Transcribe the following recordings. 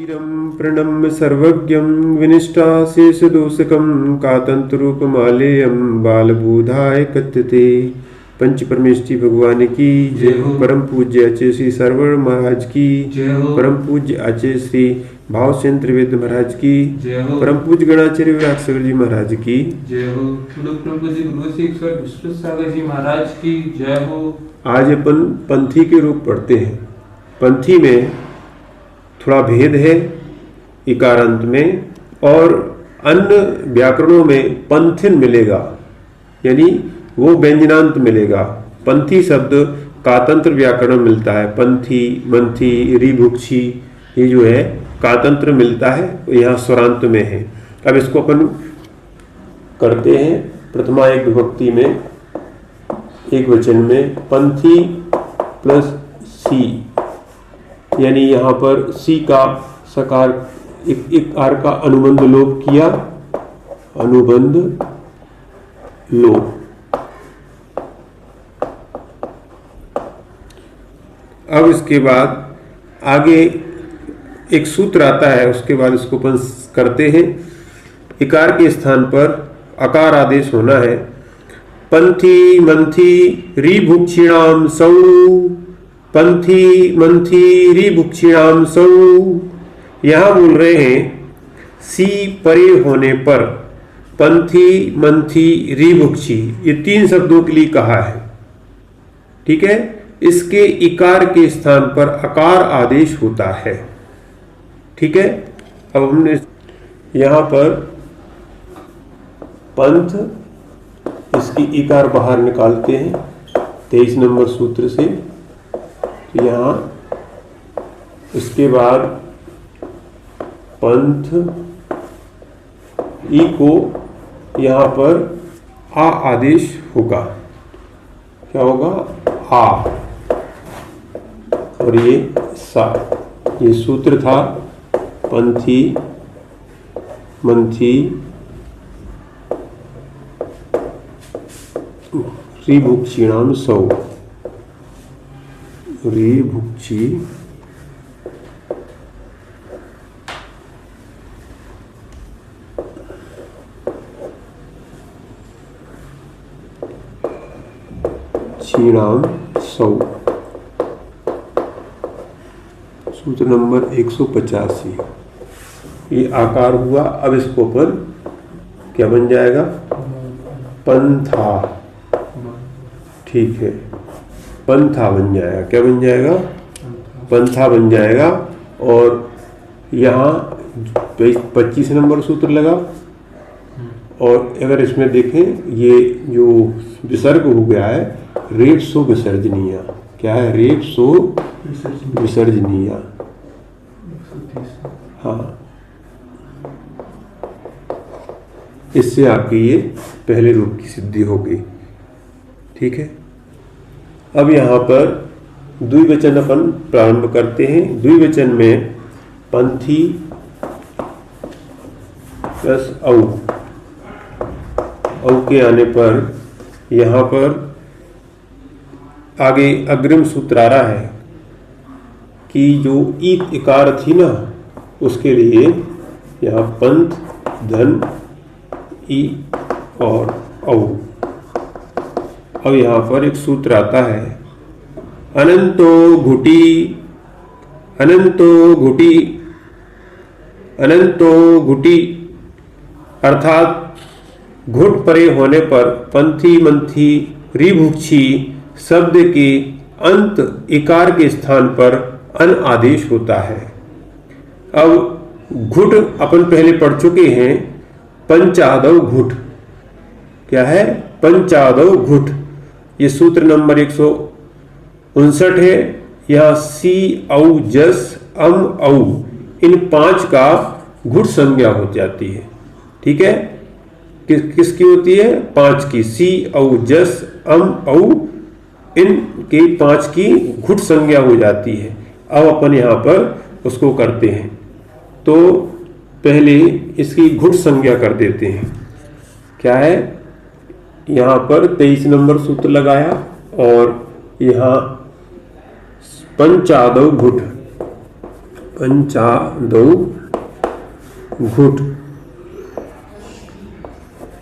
वीरं प्रणम्य सर्वज्ञं विनिष्टाशेषदोषकं कातंतरूपमालेयं बालबोधाय कथ्यते। पंच परमेष्ठी भगवान की जय हो। परम पूज्य आचार्य श्री सरवण महाराज की जय हो। परम पूज्य आचार्य श्री भावसेन त्रिवेद महाराज की जय हो। परम पूज्य गणाचार्य विराट सागर जी महाराज की जय हो। गुरु विष्णु सागर जी महाराज की जय हो। आज अपन पंथी के रूप पढ़ते हैं। पंथी में थोड़ा भेद है इकारांत में, और अन्य व्याकरणों में पंथिन मिलेगा, यानी वो व्यंजनांत मिलेगा। पंथी शब्द कातंत्र व्याकरण मिलता है। पंथी, मंथी, रिभुक्षी, ये जो है कातंत्र मिलता है, यहाँ स्वरांत में है। अब इसको अपन करते हैं प्रथमा एक विभक्ति में, एक वचन में पंथी प्लस सी, यानी यहाँ पर सी का सकार एक आर का अनुबंध लोप किया, अनुबंध लोप। अब इसके बाद आगे एक सूत्र आता है, उसके बाद इसको अपन करते हैं। इकार के स्थान पर अकार आदेश होना है। पंथी मंथी रिभुक्षिणाम सौ, पंथी मंथी रिभुक्षिणाम सौ। यहां बोल रहे हैं सी परे होने पर पंथी मंथी रिभुक्षी, ये तीन शब्दों के लिए कहा है। ठीक है, इसके इकार के स्थान पर अकार आदेश होता है। ठीक है, अब हमने यहां पर पंथ, इसकी इकार बाहर निकालते हैं 23 नंबर सूत्र से। तो यहां इसके बाद पंथ ई को यहां पर आ आदेश होगा। क्या होगा? आ, और ये सा। ये सूत्र था पंथी मंथी रिभुक्षिणाम सौ, रिभुक्षी क्षीणाम सौ, सूत्र नंबर 185। ये आकार हुआ। अब इसको पर क्या बन जाएगा? पंथा। ठीक है, पंथा बन जाएगा। क्या बन जाएगा? पंथा बन जाएगा। और यहाँ 25 नंबर सूत्र लगा। और अगर इसमें देखें, ये जो विसर्ग हो गया है रेप्सो विसर्जनीय। क्या है? रेप्सो विसर्जनीय। हाँ, इससे आपकी ये पहले रूप की सिद्धि हो गई। ठीक है, अब यहाँ पर द्विवचन अपन प्रारंभ करते हैं। द्विवचन में पंथी प्लस औ, औ के आने पर यहाँ पर आगे अग्रिम सूत्र आ रहा है कि जो ईत इकार थी ना, उसके लिए यहाँ पंथ धन ई और औ। अब यहाँ पर एक सूत्र आता है अनंतो घुटी, अनंतो घुटी, अनंतो घुटी, अर्थात घुट परे होने पर पंथी मंथी रिभुक्षी शब्द के अंत इकार के स्थान पर अन आदेश होता है। अब घुट अपन पहले पढ़ चुके हैं, पंचादव घुट। क्या है? पंचादव घुट। ये सूत्र नंबर 159 है। यह सी औ जस अम औ, इन 5 का घुट संज्ञा हो जाती है। ठीक है, किसकी होती है? 5 की। सी औ जस अम औ, इन के 5 की घुट संज्ञा हो जाती है। अब अपन यहाँ पर उसको करते हैं। तो पहले इसकी घुट संज्ञा कर देते हैं। क्या है? यहाँ पर 23 नंबर सूत्र लगाया और यहाँ पंचादव घुट, पंचादौ घुट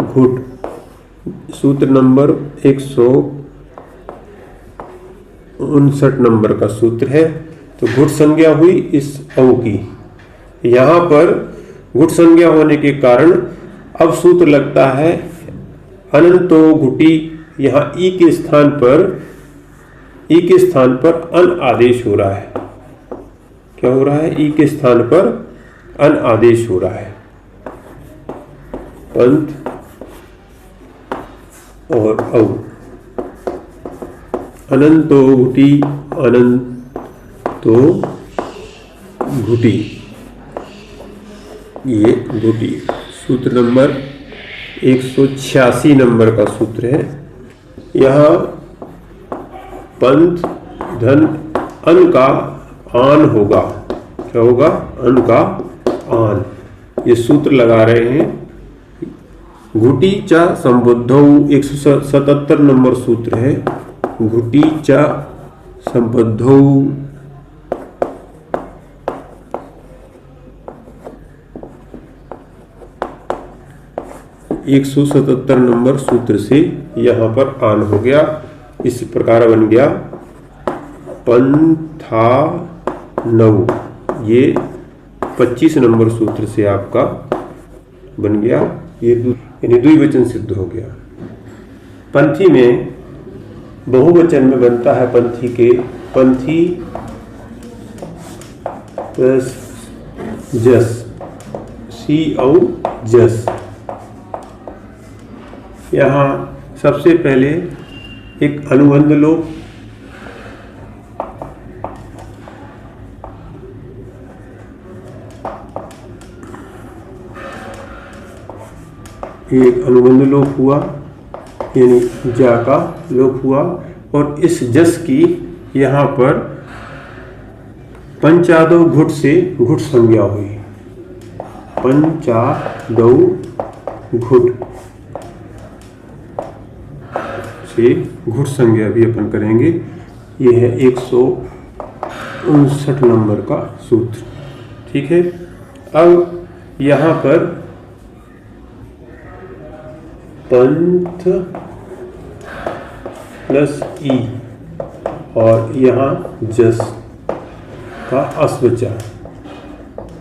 घुट। सूत्र नंबर 159 नंबर का सूत्र है। तो घुट संज्ञा हुई इस औ की। यहां पर घुट संज्ञा होने के कारण अब सूत्र लगता है अनंतो घुटी। यहां ई के स्थान पर अन आदेश हो रहा है। क्या हो रहा है? ई के स्थान पर अन आदेश हो रहा है। पंथ और औ। अनंतो घुटी अनंतो घुटी, ये घुटी। सूत्र नंबर 186 नंबर का सूत्र है। यहाँ पंथ धन अन का आन होगा। क्या होगा? अन का आन। ये सूत्र लगा रहे हैं। घुटी च संबुद्धौ 177 नंबर सूत्र है। घुटी च संबुद्धौ 177 नंबर सूत्र से यहाँ पर आन हो गया। इस प्रकार बन गया पंथा नौ। ये 25 नंबर सूत्र से आपका बन गया। ये यानी द्विवचन सिद्ध हो गया। पंथी में बहुवचन में बनता है पंथी के पंथी प्लस जस, सी औ जस। यहाँ सबसे पहले एक अनुबंध लो। एक अनुबंध लोप हुआ, यानी जा का लोप हुआ। और इस जस की यहाँ पर पंचादौ घुट से घुट संज्ञा हुई। पंचादौ घुट से घुट संज्ञा भी अपन करेंगे। ये है 159 नंबर का सूत्र। ठीक है। अब यहाँ पर पंथ प्लस ई और यहाँ जस का अस बचा।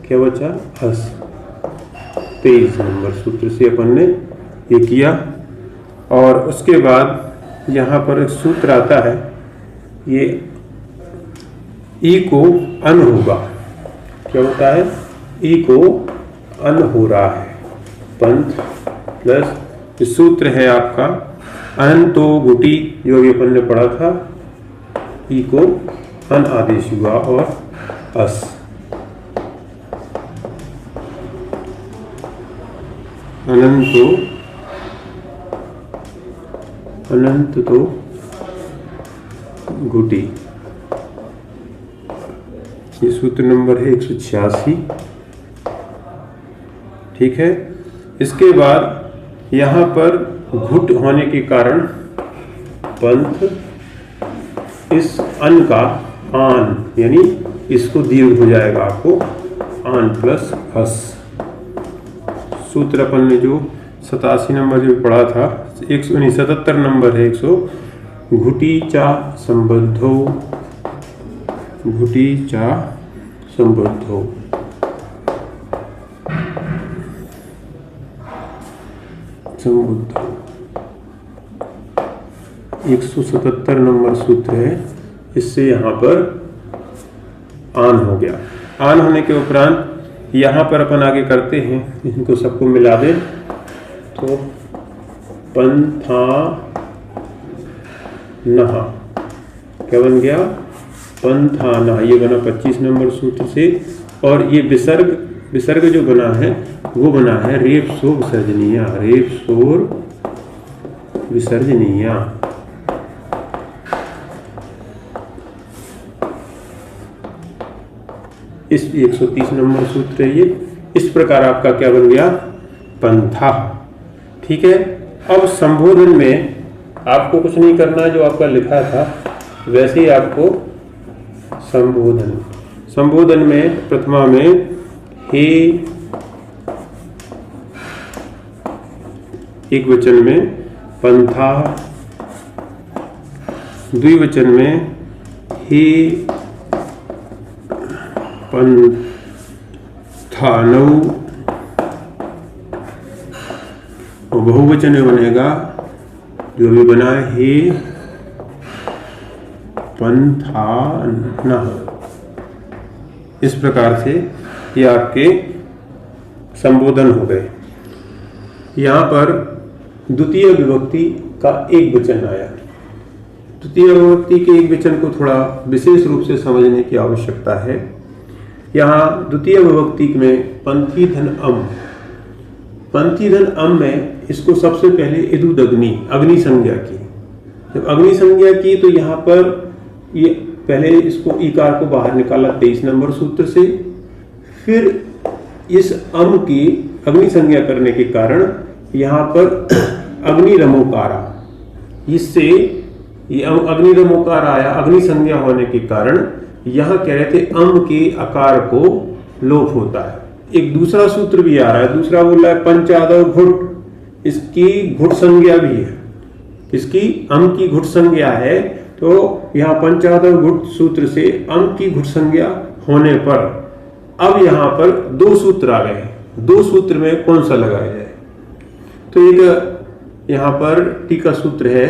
क्या बचा? अस। 23 नंबर सूत्र से अपन ने ये किया। और उसके बाद यहाँ पर एक सूत्र आता है, ये ई को अन होगा। क्या होता है? ई को अन हो रहा है। पंथ प्लस सूत्र है आपका अनंतो घुटी, जो अभी अपन ने पढ़ा था। ई को अन आदेश हुआ और अस। अनंत तो घुटी। ये सूत्र नंबर है 186। ठीक है। इसके बाद यहाँ पर घुट होने के कारण पंथ इस अन का आन, यानी इसको दीर्घ हो जाएगा आपको आन प्लस हस। सूत्र अपन ने जो 87 नंबर जो पढ़ा था, 177 नंबर है 100। घुटी चा संबद्धो, घुटी चा संबद्धो। 177 नंबर सूत्र है। इससे यहाँ पर आन हो गया। आन होने के उपरांत यहाँ पर अपन आगे करते हैं, इनको सबको मिला दें तो पंथा नहा। क्या बन गया? पंथा नहा। ये बना 25 नंबर सूत्र से। और ये विसर्ग जो बना है वो बना है रेप सो विसर्जनीया। रेप सोर विसर्जनीया। इस 130 नंबर सूत्र है ये। इस प्रकार आपका क्या बन गया? पंथा। ठीक है। अब संबोधन में आपको कुछ नहीं करना है, जो आपका लिखा था वैसे ही आपको संबोधन। संबोधन में प्रथमा में हे, एक वचन में पंथा, द्विवचन में हे पंथानौ, और बहुवचन में बनेगा जो भी बना है हे पंथानः। इस प्रकार से ये आपके संबोधन हो गए। यहां पर द्वितीय विभक्ति का एक वचन आया। द्वितीय विभक्ति के एक वचन को थोड़ा विशेष रूप से समझने की आवश्यकता है। यहाँ द्वितीय विभक्ति में पंथी धन अम, पंथी धन अम में इसको सबसे पहले इदुदग्नि, अग्नि संज्ञा की। जब अग्नि संज्ञा की तो यहाँ पर ये पहले इसको ईकार को बाहर निकाला 23 नंबर सूत्र से, फिर इस अम की अग्नि संज्ञा करने के कारण यहाँ पर अग्नि रमोकारा, इससे ये अग्नि रमोकार आया। अग्नि संज्ञा होने के कारण यहां कह रहे थे अम के आकार को लोप होता है। एक दूसरा सूत्र भी आ रहा है, दूसरा बोल रहा है पंचादव घुट, इसकी घुट संज्ञा भी है, इसकी अम की घुट संज्ञा है। तो यहाँ पंचादव घुट सूत्र से अम की घुट संज्ञा होने पर अब यहाँ पर दो सूत्र आ गए। दो सूत्र में कौन सा लगाया जाए? तो एक यहाँ पर टीका सूत्र है,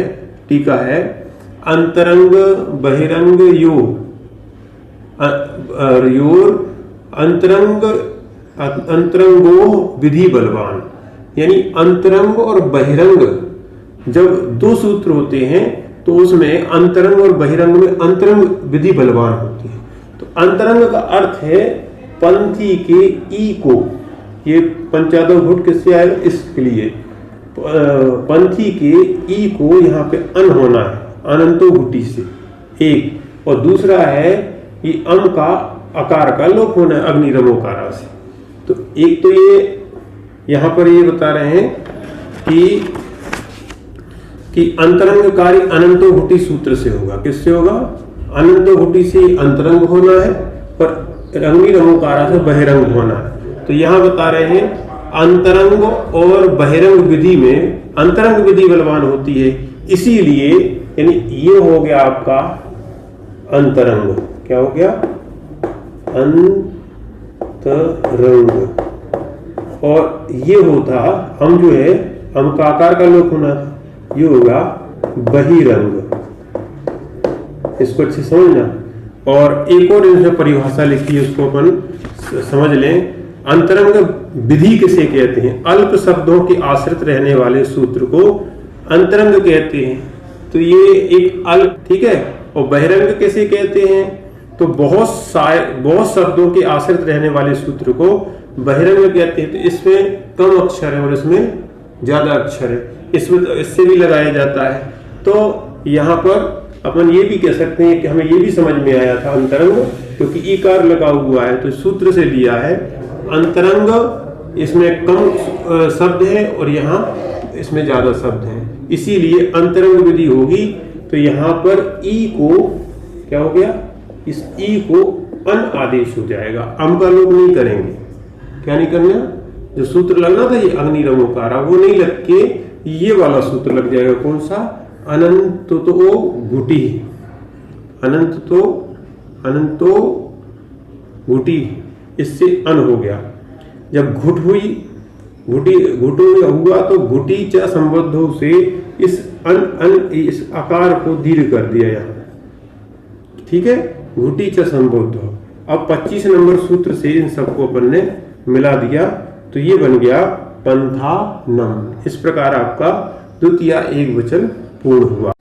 टीका है अंतरंग बहिरंग योग, अंतरंगो विधि बलवान, यानी अंतरंग और बहिरंग जब दो सूत्र होते हैं तो उसमें अंतरंग और बहिरंग में अंतरंग विधि बलवान होती है। तो अंतरंग का अर्थ है पंथी के ई को, ये पंचादव घुट किससे आएगा? इसके लिए पंथी के ई को यहाँ पे अन होना है, अनंतो घुटी से एक, और दूसरा है ये अम का आकार का लोप होना है अग्नि रमोकारा से। तो एक तो ये यहां पर ये बता रहे हैं कि अंतरंग कार्य अनंतो घुटी सूत्र से होगा। किससे होगा? अनंतो घुटी से अंतरंग होना है और अग्नि रमोकारा से बहिरंग होना है। तो यहां बता रहे हैं अंतरंग और बहिरंग विधि में अंतरंग विधि बलवान होती है, इसीलिए यानी ये हो गया आपका अंतरंग। क्या हो गया? अंतरंग। और ये होता हम जो है हम का आकार का लोप होना था, ये होगा बहिरंग। इसको अच्छे समझना। और एक और इसमें परिभाषा लिखी है, उसको अपन समझ लें। अंतरंग विधि किसे कहते हैं? अल्प शब्दों के आश्रित रहने वाले सूत्र को अंतरंग कहते हैं। तो ये एक अल्प, ठीक है। और बहिरंग कैसे कहते हैं? तो बहुत शब्दों के आश्रित रहने वाले सूत्र को बहिरंग कहते हैं। तो इसमें कम अक्षर है और इसमें ज्यादा अक्षर है, इसमें इससे भी लगाया जाता है। तो यहाँ पर अपन ये भी कह सकते हैं कि हमें ये भी समझ में आया था अंतरंग, क्योंकि ईकार लगा हुआ है तो सूत्र से लिया है। अंतरंग इसमें कम शब्द है और यहाँ इसमें ज्यादा शब्द है, इसीलिए अंतरंग विधि होगी। तो यहाँ पर ई को क्या हो गया? इस ई को अन आदेश हो जाएगा, अम का लोप नहीं करेंगे। क्या नहीं करना? जो सूत्र लगना था ये अग्नि रमोकारा, वो नहीं लग के ये वाला सूत्र लग जाएगा। कौन सा? अनंत तो घुटी, अनंतो घुटी, इससे अन हो गया। जब घुट हुई, घुटो हुआ तो घुटी च संबद्धों से इस इस आकार को दीर्घ कर दिया यहाँ, ठीक है। घुटी च संबद्धो। अब 25 नंबर सूत्र से इन सबको अपन ने मिला दिया तो ये बन गया पंथानम। इस प्रकार आपका द्वितीय एक वचन पूर्ण हुआ।